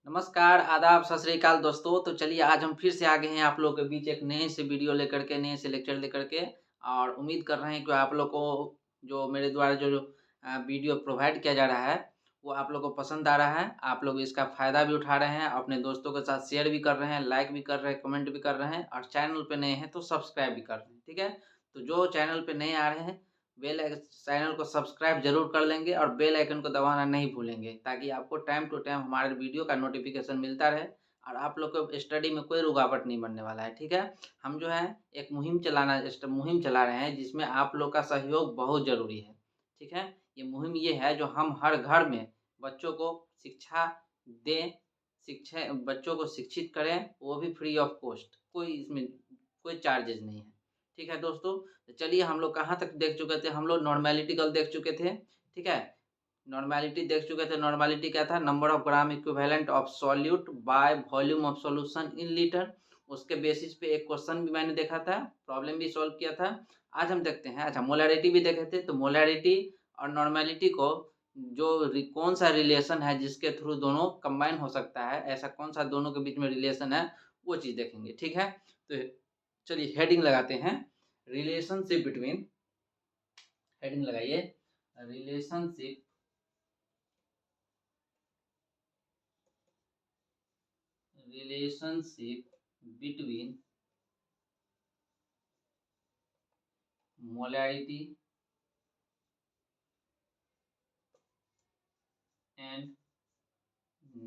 नमस्कार, आदाब, सत श्री अकाल दोस्तों। तो चलिए आज हम फिर से आ गए हैं आप लोगों के बीच एक नए से वीडियो लेकर के, नए से लेक्चर लेकर के और उम्मीद कर रहे हैं कि आप लोग को जो मेरे द्वारा जो वीडियो प्रोवाइड किया जा रहा है, वो आप लोग को पसंद आ रहा है। आप लोग इसका फ़ायदा भी उठा रहे हैं, अपने दोस्तों के साथ शेयर भी कर रहे हैं, लाइक भी कर रहे हैं, कमेंट भी कर रहे हैं और चैनल पे नए हैं तो सब्सक्राइब भी कर रहे हैं, ठीक है? तो जो चैनल पे नए आ रहे हैं चैनल को सब्सक्राइब ज़रूर कर लेंगे और बेल आइकन को दबाना नहीं भूलेंगे ताकि आपको टाइम टू टाइम हमारे वीडियो का नोटिफिकेशन मिलता रहे और आप लोग को स्टडी में कोई रुकावट नहीं बनने वाला है, ठीक है? हम जो है एक मुहिम चला रहे हैं जिसमें आप लोग का सहयोग बहुत ज़रूरी है, ठीक है? ये मुहिम ये है जो हम हर घर में बच्चों को शिक्षा दें, शिक्षा बच्चों को शिक्षित करें, वो भी फ्री ऑफ कॉस्ट, कोई इसमें कोई चार्जेज़ नहीं है, ठीक है दोस्तों? तो चलिए हम लोग कहाँ तक देख चुके थे, हम लोग नॉर्मेलिटी कल देख चुके थे, ठीक है? नॉर्मेलिटी देख चुके थे, नॉर्मेलिटी क्या था? Number of gram equivalent of solute by volume of solution in litre. उसके बेसिस पे एक क्वेश्चन भी मैंने देखा था, प्रॉब्लम भी सॉल्व किया था। आज हम देखते हैं अच्छा मोलैरिटी भी देखे थे, तो मोलैरिटी और नॉर्मेलिटी को जो कौन-सा रिलेशन है जिसके थ्रू दोनों कंबाइन हो सकता है, ऐसा कौन-सा दोनों के बीच में रिलेशन है, वो चीज़ देखेंगे, ठीक है? तो चलिए हेडिंग लगाते हैं, रिलेशनशिप बिटवीन हेडिंग लगाइए relationship relationship between molarity and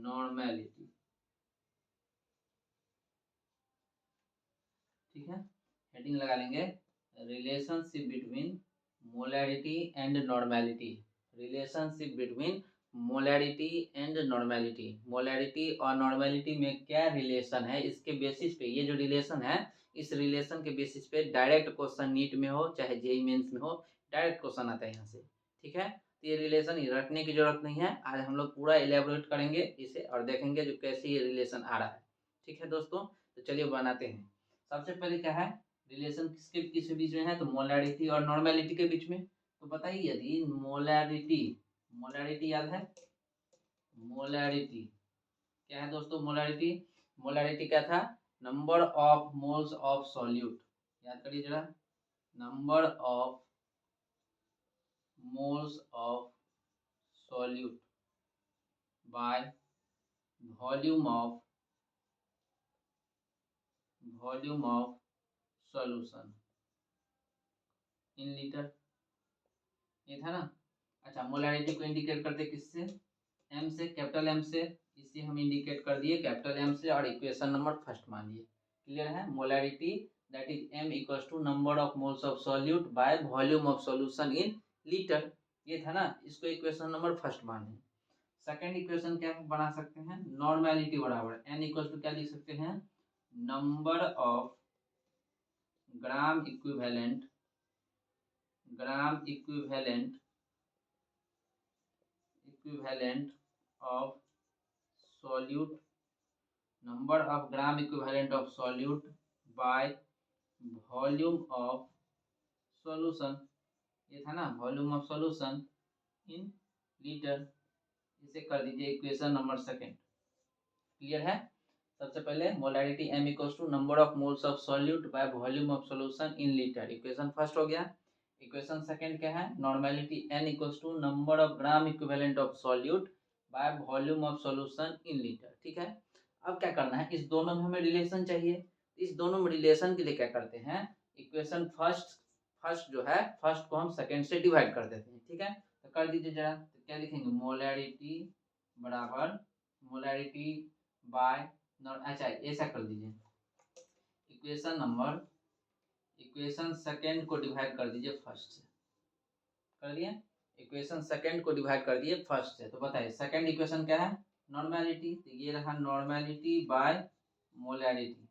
normality, ठीक है? हेडिंग लगा लेंगे relationship between molarity and normality. Relationship between molarity and normality. Molarity और नॉर्मेलिटी में क्या रिलेशन है, इसके बेसिस पे ये जो रिलेशन है, इस रिलेशन के बेसिस पे डायरेक्ट क्वेश्चन नीट में हो चाहे जेईई मेंस में हो, डायरेक्ट क्वेश्चन आता है यहाँ से, ठीक है? तो ये रिलेशन रटने की जरूरत नहीं है। आज हम लोग पूरा इलेबोरेट करेंगे इसे और देखेंगे जो कैसे ये रिलेशन आ रहा है, ठीक है दोस्तों? तो चलिए बनाते हैं। सबसे पहले क्या है, रिलेशन किसके किस बीच में है, तो मोलैरिटी और नॉर्मेलिटी के बीच में। तो बताइए यदि मोलैरिटी मोलैरिटी याद है, मोलैरिटी क्या है दोस्तों? मोलैरिटी मोलैरिटी क्या था? Number of moles of solute. याद करिए जरा, number of moles of solute by volume of solution in litre, ये था ना? अच्छा मोलैरिटी को इंडिकेट करते किससे? एम से, कैपिटल एम से। इसे हम इंडिकेट कर दिए कैपिटल एम से और इक्वेशन नंबर फर्स्ट मानिए। क्लियर है? Molarity that is M equals to number of moles of solute by volume of solution in litre, ये था ना? इसको इक्वेशन नंबर फर्स्ट माने। सेकंड इक्वेशन क्या बना सकते हैं? नॉर्मेलिटी बराबर एन इक्वल्स टू क्या लिख सकते हैं? Number of gram equivalent equivalent of solute, number of gram equivalent of solute by volume of solution, ये था ना? Volume of solution in litre. इसे कर दीजिए इक्वेशन नंबर सेकंड। क्लियर है? सबसे पहले molarity m equals to number of moles of solute by volume of solution in litre, equation first हो गया। इक्वेशन सेकंड क्या है? Normality n equals to number of gram equivalent of solute by volume of solution in litre, ठीक है? अब क्या करना है, इस दोनों में हमें रिलेशन चाहिए। इस दोनों में रिलेशन के लिए क्या करते हैं, इक्वेशन फर्स्ट जो है, फर्स्ट को हम सेकंड से डिवाइड कर देते हैं, ठीक है? तो कर दीजिए जरा, तो क्या लिखेंगे? मोलैरिटी बराबर मोलैरिटी बाय, अच्छा ऐसा कर दीजिए, इक्वेशन सेकंड को डिवाइड कर दीजिए फर्स्ट से। कर दिए? इक्वेशन सेकंड को डिवाइड कर दिए फर्स्ट से। तो बताइए सेकंड इक्वेशन क्या है? नॉर्मेलिटी, तो ये रहा नॉर्मेलिटी बाय मोलैरिटी।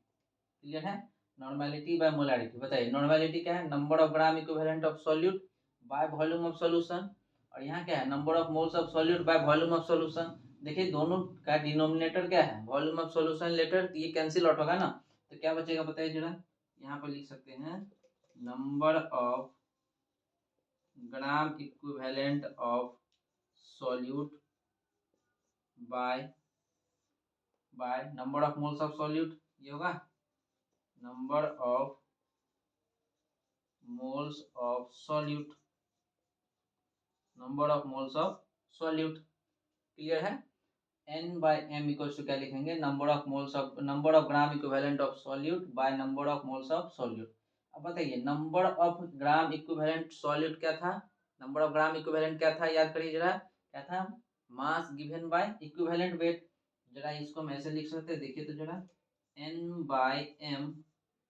क्लियर है? Normality by molarity. बताइए नॉर्मेलिटी क्या है? Number of gram equivalent of solute by volume of solution, और यहाँ क्या है? Number of moles of solute by volume of solution. देखिए दोनों का डिनोमिनेटर क्या है? वॉल्यूम ऑफ सॉल्यूशन लेटर, तो ये कैंसिल आउट होगा ना? तो क्या बचेगा बताइए जरा? यहाँ पर लिख सकते हैं number of gram equivalent of solute by by number of moles of solute, ये होगा number of moles of solute, number of moles of solute. Clear है। n by m equal to क्या लिखेंगे, number of gram equivalent of solute by number of moles of solute. अब बताइए number of gram equivalent solute क्या था, number of gram equivalent क्या था, याद करिए जरा, क्या था, मास गिवन बाय इक्विवेलेंट वेट। जरा इसको हम ऐसे लिख सकते हैं, देखिए तो जरा, n by m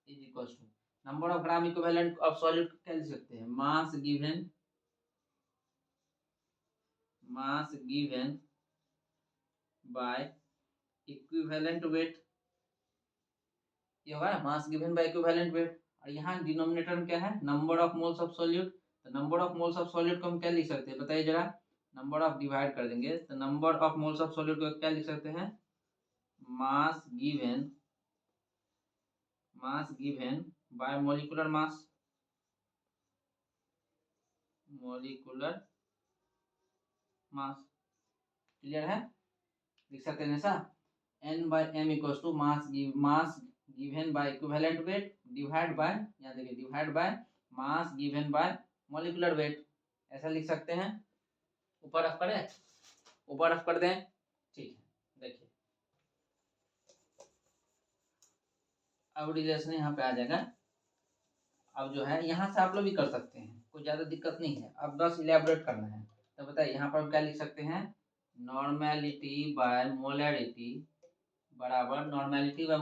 is equal to number of gram equivalent of solute क्या लिख सकते हैं, mass given by equivalent weight, ये होगा ना, mass given by equivalent weight. और यहाँ डिनोमिनेटर में क्या है, number of moles of solute. तो number of moles of solute को हम क्या लिख सकते हैं, बताइए जरा, नंबर ऑफ डिवाइड कर देंगे तो number of moles of solute को क्या लिख सकते हैं, mass given by molecular mass, clear है, लिख सकते हैं ऐसा, n by m equals to mass given by equivalent weight divide by, यहाँ देखिए, divide by mass given by molecular weight, ऐसा लिख सकते हैं। ऊपर रफ करें, ऊपर रफ कर दें, ठीक है। देखिए अब रिलेशन यहाँ पे आ जाएगा। अब जो है यहाँ से आप लोग भी कर सकते हैं, कोई ज़्यादा दिक्कत नहीं है, अब बस इलेबोरेट करना है। तो बताइए यहाँ पर हम क्या लिख सकते हैं, नॉर्मेलिटी बाय मोलैरिटी बराबर, नॉर्मेलिटी बाय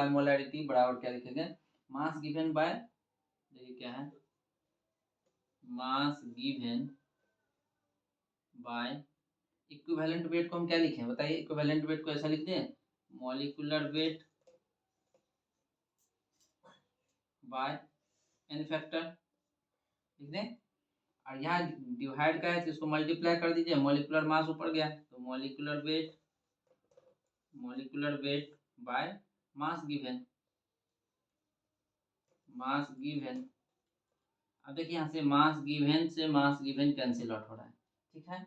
मोलैरिटी बराबर क्या लिखेंगे, मास गिवन बाय, देखिए क्या है, मास गिवन बाय इक्विवेलेंट वेट को हम क्या लिखें, बताइए, इक्विवेलेंट वेट को ऐसा लिख दें, molecular weight by n factor लिख दें। और यहाँ डिवाइड का है तो इसको मल्टीप्लाई कर दीजिए, मॉलिक्यूलर मास ऊपर गया तो molecular weight by mass given, अब देखिए यहाँ से मास गिवन कैंसिल आउट हो रहा है, ठीक है।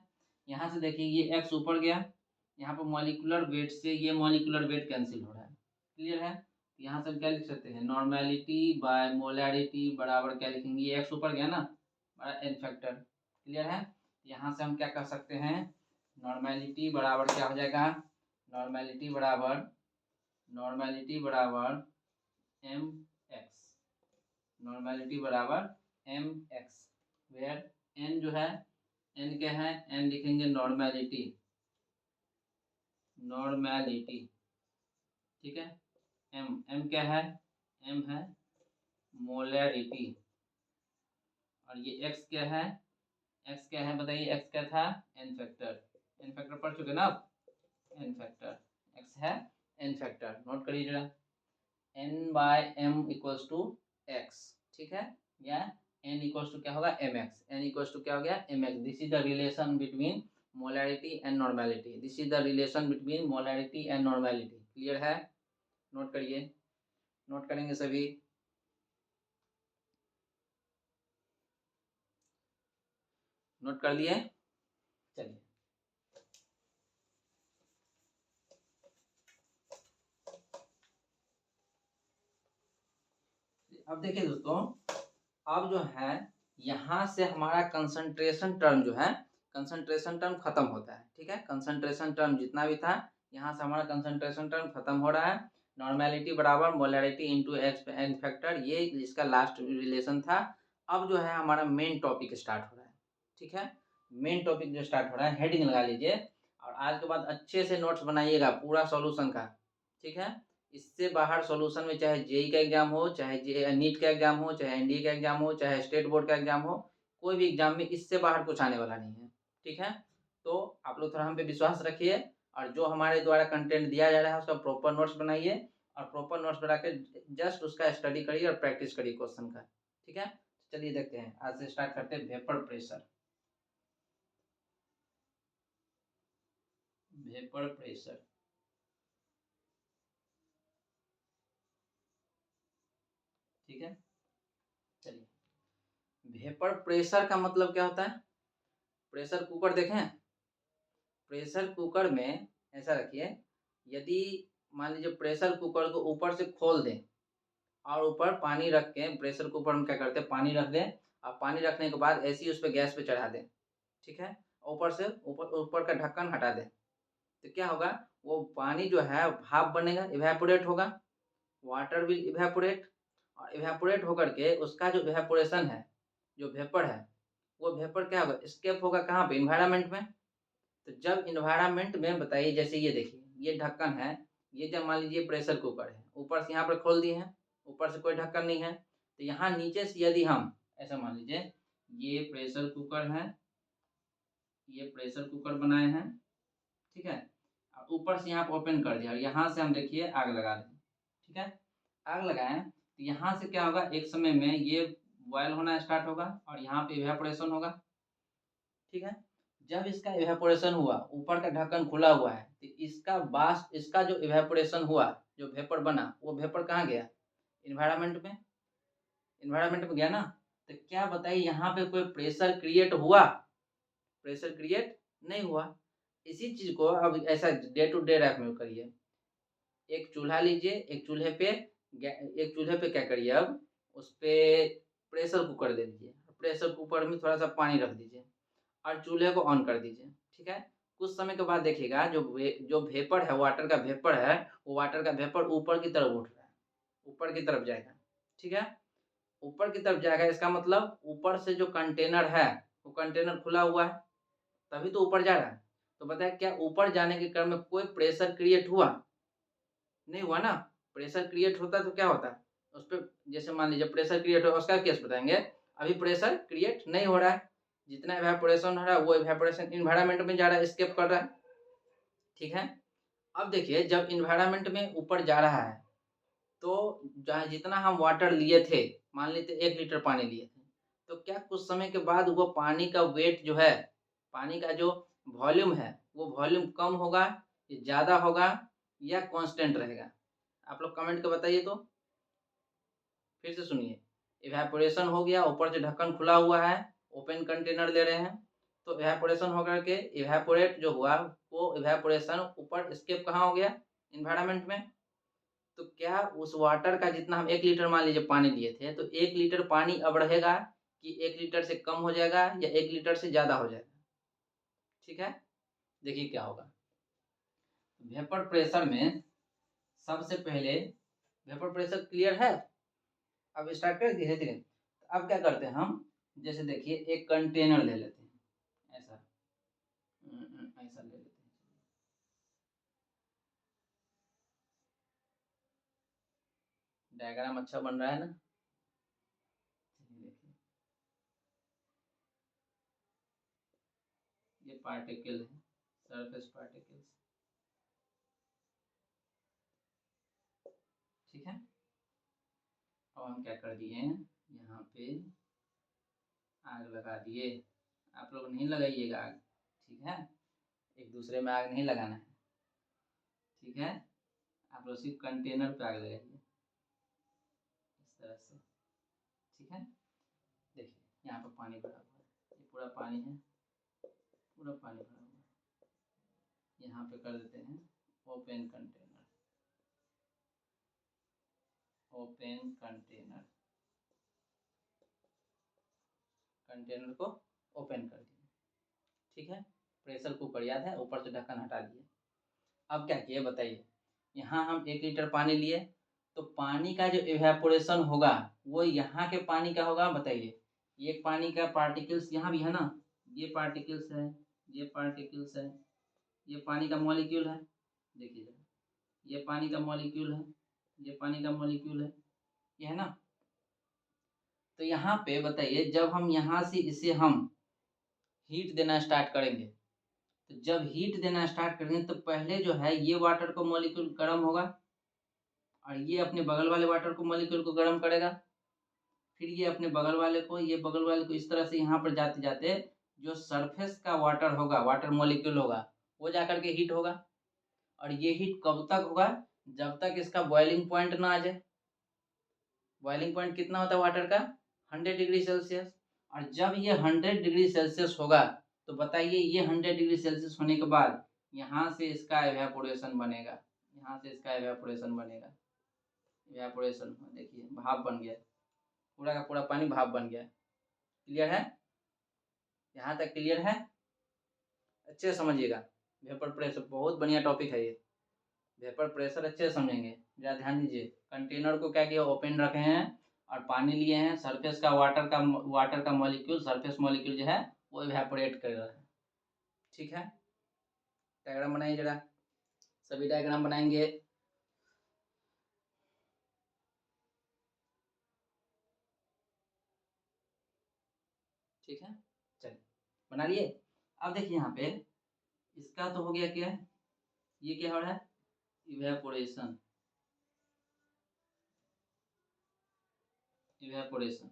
यहाँ से देखिए ये x ऊपर गया, यहाँ पर मॉलिक्यूलर वेट से ये मॉलिक्यूलर वेट कैंसिल हो रहा है, क्लियर है। यहाँ से हम क्या लिख सकते हैं, नॉर्मेलिटी बाय मोलैरिटी बराबर क्या लिखेंगे, ये x ऊपर गया ना, बड़ा n फैक्टर, क्लियर है। यहाँ से हम क्या कर सकते हैं, नॉर्मेलिटी बराबर क्या हो जाएगा, नॉर्मेलिटी बराबर mx, वेयर n जो है, n क्या है, n लिखेंगे नॉर्मेलिटी, ठीक है। m क्या है, m है मोलैरिटी, और ये x क्या है, बताइए x क्या था, n फैक्टर पढ़ चुके ना आप, n फैक्टर, x है n फैक्टर, नोट करिए जरा, n by m equals to x, ठीक है, या n इक्वल्स टू क्या होगा, mx, n इक्वल्स टू क्या हो गया, mx। This is the relation between molarity and normality, clear है, नोट करिए, नोट करेंगे सभी, नोट कर लिए, चलिए अब देखिए दोस्तों, अब जो है यहाँ से हमारा कंसंट्रेशन टर्म जो है, कंसंट्रेशन टर्म खत्म होता है, ठीक है। कंसंट्रेशन टर्म जितना भी था, यहाँ से हमारा कंसंट्रेशन टर्म खत्म हो रहा है, नॉर्मेलिटी बराबर molarity into x n factor, ये इसका लास्ट रिलेशन था। अब जो है हमारा मेन टॉपिक स्टार्ट हो रहा है, ठीक है। मेन टॉपिक जो स्टार्ट हो रहा है, हेडिंग लगा लीजिए, और आज के बाद अच्छे से नोट्स बनाइएगा पूरा सॉल्यूशन का, ठीक है। इससे बाहर सॉल्यूशन में चाहे जेई का एग्जाम हो, चाहे नीट का एग्जाम हो, चाहे एनडीए का एग्जाम हो, चाहे स्टेट बोर्ड का एग्जाम हो, कोई भी एग्जाम में इससे बाहर कुछ आने वाला नहीं है, ठीक है। तो आप लोग थोड़ा हम पे विश्वास रखिए, और जो हमारे द्वारा कंटेंट दिया जा रहा है उसका प्रॉपर नोट्स बनाइए, और प्रॉपर नोट्स बना के जस्ट उसका स्टडी करिए और प्रैक्टिस करिए क्वेश्चन का, ठीक है। चलिए देखते हैं, आज से स्टार्ट करते हैं वेपर प्रेशर, ठीक है। चलिए, वेपर प्रेशर का मतलब क्या होता है, प्रेशर कुकर देखें, प्रेशर कुकर में ऐसा रखिए, यदि मान लीजिए प्रेशर कुकर को ऊपर से खोल दें और ऊपर पानी रख के, प्रेशर कुकर में क्या करते हैं, पानी रख दें और पानी रखने के बाद ऐसे ही उस पे गैस पे चढ़ा दें, ठीक है? ऊपर से ऊपर ऊपर का ढक्कन हटा दें, तो क्या होगा, वो पानी जो है भाप बनेगा, इवेपोरेट होगा, वाटर विल इवेपोरेट, और इवेपोरेट होकर के उसका जो इवेपोरेशन है, जो वेपर है, वो वेपर क्या होगा, एस्केप होगा कहाँ पे, एनवायरनमेंट में। तो जब एनवायरनमेंट में बताइए, जैसे ये देखिए, ये ढक्कन है, ये जब मान लीजिए प्रेशर कुकर है, ऊपर से यहाँ पर खोल दिए हैं, ऊपर से कोई ढक्कन नहीं है, तो यहाँ नीचे से यदि हम ऐसा मान लीजिए, ये प्रेशर कुकर है, ये प्रेशर कुकर बनाए हैं, ठीक है, और ऊपर से यहाँ पर ओपन कर दिया और यहाँ से हम देखिए आग लगा दें, ठीक है, आग लगाएं तो यहाँ से क्या होगा, एक समय में ये बॉयल होना स्टार्ट होगा और यहाँ पे इवेपोरेशन होगा, ठीक है। जब इसका इवेपोरेशन हुआ, ऊपर का ढक्कन खुला हुआ है, तो इसका वाष्प, इसका जो इवेपोरेशन हुआ, जो वेपर बना, वो वेपर कहाँ गया, इन्वायरमेंट में, इन्वायरमेंट में गया ना। तो क्या बताइए, यहाँ पे कोई प्रेशर क्रिएट हुआ, प्रेशर क्रिएट नहीं हुआ। इसी चीज को अब ऐसा डे टू डे लाइफ में करिए, एक चूल्हा लीजिए, एक चूल्हे पे क्या करिए, अब उस पे प्रेशर कुकर दे दीजिए, प्रेशर कुकर में थोड़ा सा पानी रख दीजिए और चूल्हे को ऑन कर दीजिए, ठीक है। कुछ समय के बाद देखिएगा, जो वेपर है, वाटर का वेपर है, वो वाटर का वेपर ऊपर की तरफ उठ रहा है, ऊपर की तरफ जाएगा, ठीक है, ऊपर की तरफ जाएगा। इसका मतलब ऊपर से जो कंटेनर है, वो कंटेनर खुला हुआ है, तभी तो ऊपर जा रहा है। तो बताए, क्या ऊपर जाने के क्रम में कोई प्रेशर क्रिएट हुआ, नहीं हुआ ना। प्रेशर क्रिएट होता तो क्या होता, उस पर जैसे मान लीजिए प्रेशर क्रिएट हो, उसका केस बताएंगे। अभी प्रेशर क्रिएट नहीं हो रहा है, जितना इवेपोरेशन हो रहा है वो इवेपोरेशन इन्वायरमेंट में जा रहा है, एस्केप कर रहा है, ठीक है। अब देखिए, जब इन्वायरमेंट में ऊपर जा रहा है, तो जितना हम वाटर लिए थे, मान लेते 1 लीटर पानी लिए थे, तो क्या कुछ समय के बाद वो पानी का वेट जो है, पानी का जो वॉल्यूम है, वो वॉल्यूम कम होगा, या ज़्यादा होगा, या कांस्टेंट रहेगा? आप लोग कमेंट के बताइए तो। फिर से सुनिए, इवेपोरेशन हो गया, ऊपर से ढक्कन खुला हुआ है, ओपन कंटेनर ले रहे हैं, तो इवेपोरेशन होकर के इवेपोरेट जो हुआ, वो इवेपोरेशन ऊपर एस्केप कहाँ हो गया, एनवायरनमेंट में। तो क्या उस वाटर का जितना हम 1 लीटर मान लीजिए पानी लिए थे, तो 1 लीटर पानी अब रहेगा कि 1 लीटर से कम हो जाएगा, या 1 लीटर से ज़्यादा हो जाएगा, ठीक है। देखिए क्या होगा, वेपर प्रेशर में सबसे पहले, वेपर प्रेशर क्लियर है, अब स्टार्ट करें धीरे धीरे। अब क्या करते हैं हम, जैसे देखिए एक कंटेनर ले लेते हैं, ऐसा ऐसा ले लेते हैं, डायग्राम अच्छा बन रहा है ना। देखिए, ये पार्टिकल है, सरफेस पार्टिकल्स, ठीक है। अब हम क्या कर दिए हैं, यहाँ पे आग लगा दिए। आप लोग नहीं लगाइएगा आग, ठीक है, एक दूसरे में आग नहीं लगाना है, ठीक है। आप लोग सिर्फ कंटेनर पे आग लगाइए, इस तरह से, ठीक है। देखिए यहाँ पर पानी भरा हुआ है, ये पूरा पानी है, पूरा पानी भरा हुआ है। यहाँ पे कर देते हैं open container, open container, container को ओपन कर दिए, ठीक है। प्रेशर कुकर याद है, ऊपर से ढक्कन हटा दिए। अब क्या किए बताइए, यहाँ हम 1 लीटर पानी लिए, तो पानी का जो इवेपोरेशन होगा, वो यहाँ के पानी का होगा, बताइए। ये पानी का पार्टिकल्स यहाँ भी है ना, ये पार्टिकल्स है, ये पार्टिकल्स है, ये पानी का मॉलिक्यूल है, देखिए जरा, ये पानी का मॉलिक्यूल है, ये पानी का मॉलिक्यूल है, ये है ना। तो यहाँ पे बताइए, जब हम यहाँ से इसे हम हीट देना स्टार्ट करेंगे, तो जब हीट देना स्टार्ट करेंगे, तो पहले जो है ये वाटर को मॉलिक्यूल गर्म होगा, और ये अपने बगल वाले वाटर को मॉलिक्यूल को गर्म करेगा, फिर ये अपने बगल वाले को, ये बगल वाले को, इस तरह से यहाँ पर जाते जाते जो सरफेस का वाटर होगा, वाटर मॉलिक्यूल होगा, वो जाकर के हीट होगा। और ये हीट कब तक होगा, जब तक इसका बॉइलिंग पॉइंट ना आ जाए। बॉइलिंग पॉइंट कितना होता है वाटर का, 100 डिग्री सेल्सियस। और जब ये 100 डिग्री सेल्सियस होगा, तो बताइए, ये 100 डिग्री सेल्सियस होने के बाद यहाँ से इसका इवेपोरेशन बनेगा, यहाँ से इसका इवेपोरेशन बनेगा। इवेपोरेशन देखिए भाप बन गया, पूरा का पूरा पानी भाप बन गया। क्लियर है? यहाँ तक क्लियर है? अच्छे से समझिएगा। वेपर प्रेशर बहुत बढ़िया टॉपिक है ये। वेपर प्रेशर अच्छे से समझेंगे, जरा ध्यान दीजिए। कंटेनर को क्या किया, ओपन रखे हैं और पानी लिए हैं, सरफेस का वाटर का मॉलिक्यूल, सरफेस मॉलिक्यूल जो है वो इवेपोरेट कर रहा है। ठीक है, डायग्राम बनाइए जरा, सभी डायग्राम बनाएंगे। ठीक है, चलिए बना लिए। अब देखिए यहाँ पे इसका तो हो गया, क्या ये क्या हो रहा है, इवेपोरेशन। इवेपोरेशन।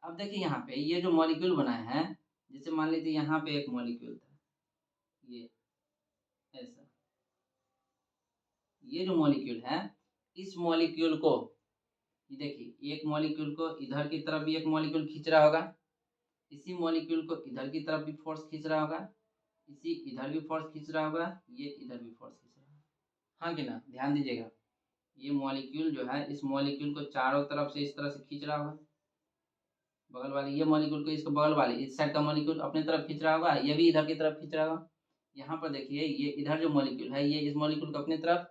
अब देखिए यहाँ पे ये जो मॉलिक्यूल बनाए हैं, जैसे मान लीजिए यहाँ पे एक मॉलिक्यूल था, ये ऐसा, ये जो मॉलिक्यूल है, इस मॉलिक्यूल को ये देखिए, एक मॉलिक्यूल को इधर की तरफ भी एक मॉलिक्यूल खींच रहा होगा, इसी मॉलिक्यूल को इधर की तरफ भी फोर्स खींच रहा होगा, इसी इधर भी फोर्स खींच रहा होगा, ये इधर भी फोर्स खींच रहा होगा। हाँ कि ना? ध्यान दीजिएगा, ये मॉलिक्यूल जो है इस मॉलिक्यूल को चारों तरफ से इस तरह से खींच रहा होगा, बगल वाले ये मॉलिक्यूल को इसको बगल वाले इस साइड का मॉलिक्यूल अपनी तरफ खींच रहा होगा, ये भी इधर की तरफ खींच रहा होगा। यहाँ पर देखिए ये इधर जो मॉलिक्यूल है ये इस मॉलिक्यूल को अपनी तरफ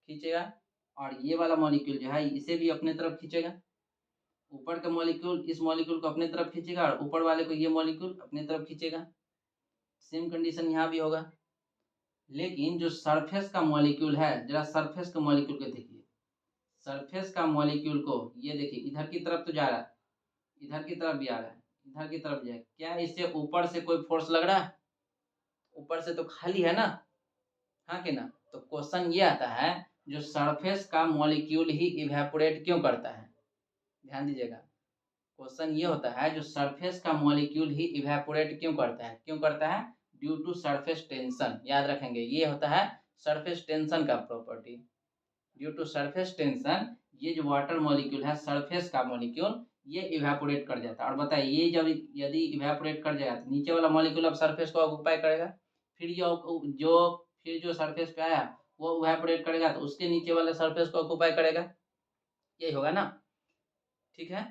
खींचेगा, और ये वाला मॉलिक्यूल जो है इसे भी अपने तरफ खींचेगा। ऊपर का मॉलिक्यूल इस मॉलिक्यूल को अपने तरफ खींचेगा और ऊपर वाले को ये मॉलिक्यूल अपने तरफ खींचेगा। सेम कंडीशन यहाँ भी होगा। लेकिन जो सरफेस का मॉलिक्यूल है, जरा सरफेस का मॉलिक्यूल को देखिए, सरफेस का मॉलिक्यूल को ये देखिए इधर की तरफ तो जा रहा है, इधर की तरफ भी आ रहा है, इधर की तरफ जाए, क्या इससे ऊपर से कोई फोर्स लग रहा है? ऊपर से तो खाली है ना, हाँ कि ना? तो क्वेश्चन ये आता है, जो सरफेस का मॉलिक्यूल ही इवेपोरेट क्यों करता है? ध्यान दीजिएगा, क्वेश्चन ये होता है, जो सरफेस का मॉलिक्यूल ही इवेपोरेट क्यों करता है? क्यों करता है? Due to surface tension. याद रखेंगे, ये होता है सरफेस टेंशन का property. Due to surface tension ये जो वाटर मॉलिक्यूल है, सरफेस का मॉलिक्यूल, ये इवेपोरेट कर जाता है। और बताइए, ये जब यदि इवेपोरेट कर जाएगा तो नीचे वाला मॉलिक्यूल अब सरफेस को ऑक्यूपाई करेगा, फिर जो सरफेस पे आया वो इवेपोरेट करेगा तो उसके नीचे वाले सरफेस को ऑक्यूपाई करेगा, यही होगा ना? ठीक है,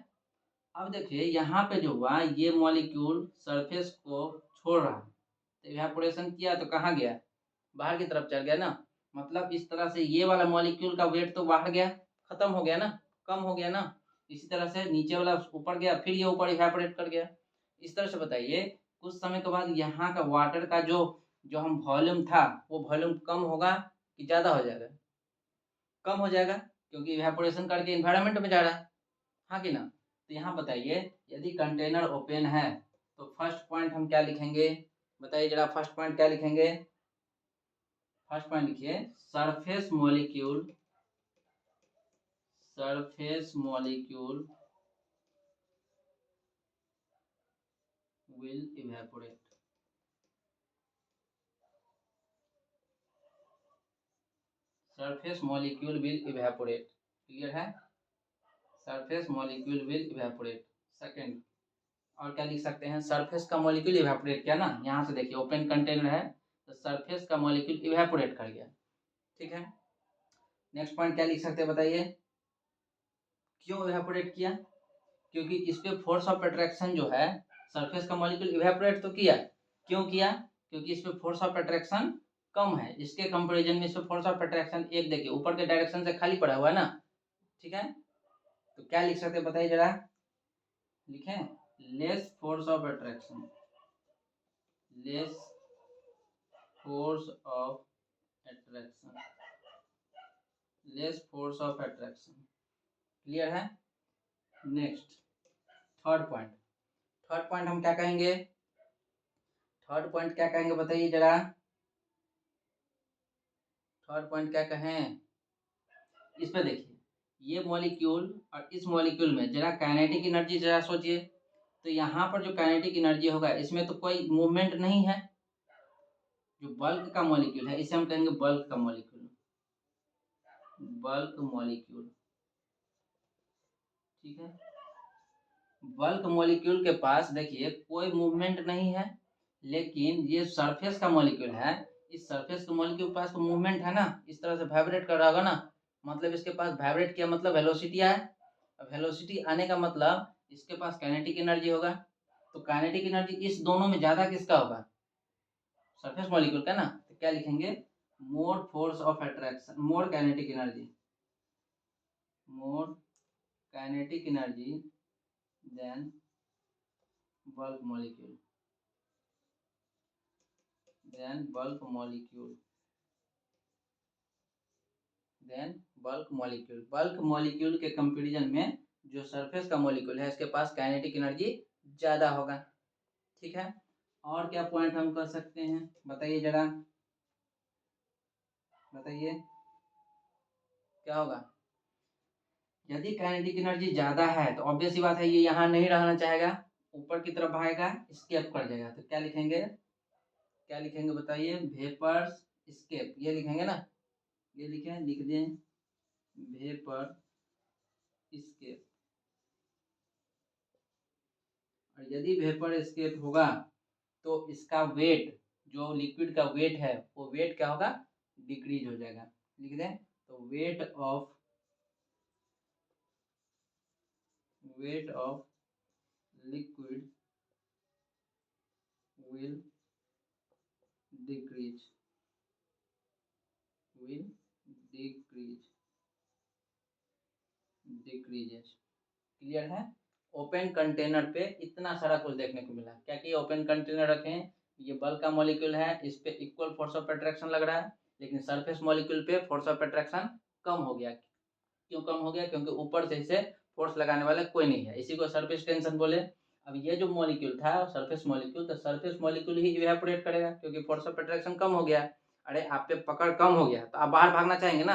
अब देखिए यहाँ पे जो हुआ, ये मॉलिक्यूल सरफेस को छोड़ रहा है, तो इवेपोरेशन किया तो कहाँ गया? बाहर की तरफ चल गया ना। मतलब इस तरह से ये वाला मॉलिक्यूल का वेट तो बाहर गया, खत्म हो गया ना, कम हो गया ना। इसी तरह से नीचे वाला ऊपर गया, फिर ये ऊपर इवेपोरेट कर गया। इस तरह से बताइए, कुछ समय के बाद यहाँ का वाटर का जो जो हम वॉल्यूम था, वो वॉल्यूम कम होगा कि ज़्यादा हो जाएगा? कम हो जाएगा, क्योंकि इवेपोरेशन करके इन्वायरमेंट में जा रहा है, हाँ कि ना? तो यहाँ बताइए, यदि कंटेनर ओपन है तो फर्स्ट पॉइंट हम क्या लिखेंगे? बताइए जरा, फर्स्ट पॉइंट क्या लिखेंगे? फर्स्ट पॉइंट लिखिए, surface molecule, surface molecule will evaporate. Surface molecule will evaporate. Clear है? Surface molecule will evaporate. Second, और क्या लिख सकते हैं? सरफेस का मॉलिक्यूल इवेपोरेट किया ना, यहाँ से देखिए ओपन कंटेनर है तो सरफेस का मॉलिक्यूल इवेपोरेट कर गया। ठीक है, नेक्स्ट पॉइंट क्या लिख सकते हैं बताइए? क्यों इवेपोरेट किया? क्योंकि इस पे फोर्स ऑफ अट्रैक्शन जो है, सरफेस का मॉलिक्यूल इवेपोरेट तो किया, क्यों किया? क्योंकि इस पे फोर्स ऑफ अट्रैक्शन कम है, इसके कंपैरिजन में इस पे फोर्स ऑफ अट्रैक्शन एक देखिए ऊपर के डायरेक्शन से खाली पड़ा हुआ है ना। ठीक है, तो क्या लिख सकते हैं बताइए जरा, लिखें, less force of attraction, less force of attraction, less force of attraction. Clear है? Next, third point. Third point हम क्या कहेंगे? थर्ड पॉइंट क्या कहेंगे बताइए जरा, थर्ड पॉइंट क्या कहें? इस पे देखिए, ये मॉलिक्यूल और इस मॉलिक्यूल में जरा काइनेटिक एनर्जी जरा सोचिए, तो यहाँ पर जो काइनेटिक एनर्जी होगा इसमें तो कोई मूवमेंट नहीं है। जो बल्क का मॉलिक्यूल है इसे हम कहेंगे बल्क का मॉलिक्यूल, बल्क मॉलिक्यूल। ठीक है, बल्क मॉलिक्यूल के पास देखिए कोई मूवमेंट नहीं है, लेकिन ये सरफेस का मॉलिक्यूल है, इस सरफेस के मॉलिक्यूल के पास तो मूवमेंट है ना, इस तरह से वाइब्रेट कर रहा होगा ना, मतलब इसके पास वाइब्रेट किया मतलब वेलोसिटी आए। अब वेलोसिटी आने का मतलब इसके पास काइनेटिक एनर्जी होगा। तो काइनेटिक एनर्जी इस दोनों में ज़्यादा किसका होगा? सरफेस मॉलिक्यूल का ना। तो क्या लिखेंगे? More force of attraction, more kinetic energy, more kinetic energy then bulk molecule, then bulk molecule, then bulk molecule. Bulk molecule के कंपैरिजन में जो सरफेस का मॉलिक्यूल है इसके पास काइनेटिक एनर्जी ज़्यादा होगा। ठीक है, और क्या पॉइंट हम कर सकते हैं बताइए जरा, बताइए क्या होगा? यदि काइनेटिक एनर्जी ज़्यादा है तो ऑब्वियस सी बात है ये यहाँ नहीं रहना चाहेगा, ऊपर की तरफ भागेगा, स्केप कर जाएगा। तो क्या लिखेंगे, क्या लिखेंगे बताइए? वेपर्स स्केप, ये लिखेंगे ना, ये लिखें, लिख दें वेपर स्केप। और यदि वेपर स्केप होगा तो इसका वेट, जो लिक्विड का वेट है वो वेट क्या होगा? डिक्रीज हो जाएगा। लिख दें, तो weight of liquid will decrease, will decrease, decreases. Clear है? ओपन कंटेनर पे इतना सारा कुछ देखने को मिला। क्या कि ओपन कंटेनर रखें, ये बल्क का मॉलिक्यूल है, इस पे इक्वल फोर्स ऑफ अट्रैक्शन लग रहा है, लेकिन सरफेस मॉलिक्यूल पे फोर्स ऑफ अट्रैक्शन कम हो गया। क्यों कम हो गया? क्योंकि ऊपर से इसे फोर्स लगाने वाला कोई नहीं है, इसी को सरफेस टेंशन बोले। अब ये जो मॉलिक्यूल था सरफेस मॉलिक्यूल, तो सरफेस मॉलिक्यूल ही इवेपोरेट करेगा क्योंकि फोर्स ऑफ अट्रैक्शन कम हो गया। अरे आप पे पकड़ कम हो गया तो आप बाहर भागना चाहेंगे ना।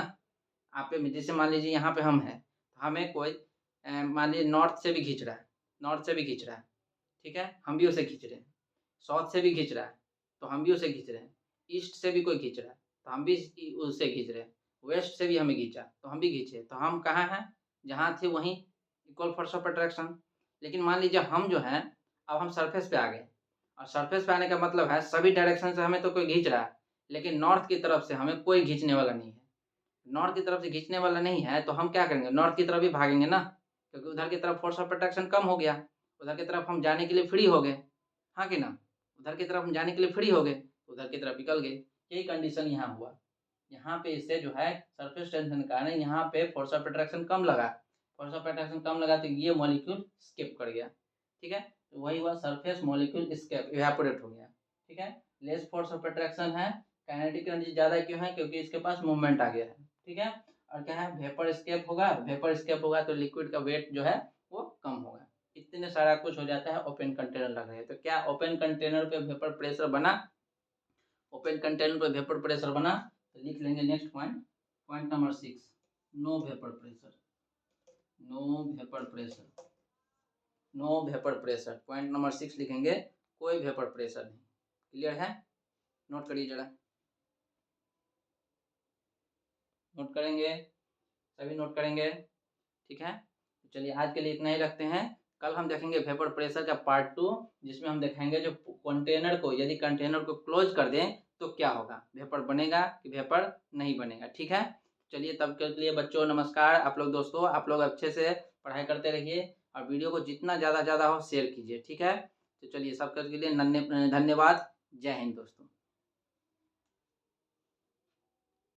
आप पे जैसे मान लीजिए यहाँ पे हम हैं, तो हमें कोई मान लीजिए नॉर्थ से भी खींच रहा है, नॉर्थ से भी खींच रहा है, ठीक है, हम भी उसे खींच रहे हैं। साउथ से भी खींच रहा है तो हम भी उसे खींच रहे हैं। ईस्ट से भी कोई खींच रहा है तो हम भी उससे खींच रहे हैं। वेस्ट से भी हमें खींचा तो हम भी खींचे। तो हम कहाँ हैं? जहाँ थे वहीं, इक्वल फोर्स ऑफ अट्रैक्शन। लेकिन मान लीजिए हम जो हैं, अब हम सरफेस पे आ गए, और सरफेस पे आने का मतलब है सभी डायरेक्शन से हमें तो कोई खींच रहा है, लेकिन नॉर्थ की तरफ से हमें कोई खींचने वाला नहीं है। नॉर्थ की तरफ से खींचने वाला नहीं है तो हम क्या करेंगे? नॉर्थ की तरफ ही भागेंगे ना, क्योंकि उधर की तरफ फोर्स ऑफ अट्रैक्शन कम हो गया, उधर की तरफ हम जाने के लिए फ्री हो गए। हाँ कि ना? उधर की तरफ हम जाने के लिए फ्री हो गए, उधर की तरफ निकल गए। यही कंडीशन यहाँ हुआ। यहाँ पे इससे जो है सरफेस टेंशन के कारण यहाँ पे फोर्स ऑफ अट्रैक्शन कम लगा, फोर्स ऑफ अट्रैक्शन कम लगा तो ये मॉलिक्यूल स्किप कर गया। ठीक है, तो वही हुआ, सरफेस मॉलिक्यूल स्केप, इवेपोरेट हो गया। ठीक है, लेस फोर्स ऑफ अट्रैक्शन है, काइनेटिक एनर्जी ज़्यादा क्यों है? क्योंकि इसके पास मूवमेंट आ गया है। ठीक है, और क्या है? वेपर स्केप होगा, वेपर स्केप होगा तो लिक्विड का वेट जो है वो कम होगा। इतने सारा कुछ हो जाता है ओपन कंटेनर लग रहे हैं। तो क्या ओपन कंटेनर पे वेपर प्रेशर बना? ओपन कंटेनर पे वेपर प्रेशर बना। तो लिख लेंगे next point, point number 6, no vapour pressure, no vapour pressure, no vapour pressure. Point number 6 लिखेंगे, कोई वेपर प्रेशर नहीं। क्लियर है? नोट करिए जरा, नोट करेंगे, सभी नोट करेंगे। ठीक है, तो चलिए आज के लिए इतना ही रखते हैं। कल हम देखेंगे वेपर प्रेशर का पार्ट 2, जिसमें हम देखेंगे जो कंटेनर को, यदि कंटेनर को क्लोज कर दें तो क्या होगा, वेपर बनेगा कि वेपर नहीं बनेगा। ठीक है, चलिए तब के लिए बच्चों नमस्कार। आप लोग दोस्तों, आप लोग अच्छे से पढ़ाई करते रहिए और वीडियो को जितना ज़्यादा हो शेयर कीजिए। ठीक है, तो चलिए सबके लिए धन्यवाद। जय हिंद दोस्तों।